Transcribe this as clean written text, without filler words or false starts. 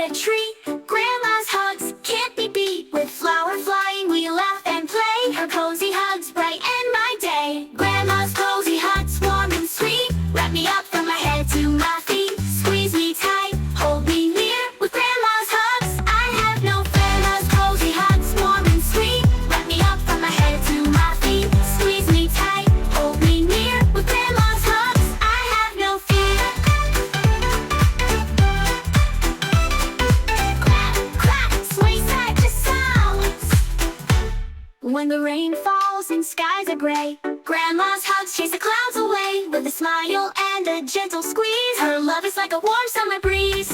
a tree. Grandma's hugs can't be beat. With flower flying, we laugh and play. Her cozy hugs brighten my day. Grandma's cozy hugs, warm and sweet. Wrap me up from my head to my feet. Squeeze me tight, hold me near. With grandma's hugs, I have no fear. Grandma's cozy hugs, warm and sweet. Wrap me up from my head to my feet. Squeeze me tight, hold me near. With grandma's hugs, I have no fear. Clap, clap, sway side to sounds. When the rain falls and skies are gray, grandma's hugs chase the clouds away. With a smile and a gentle squeeze, her love is like a warm summer breeze.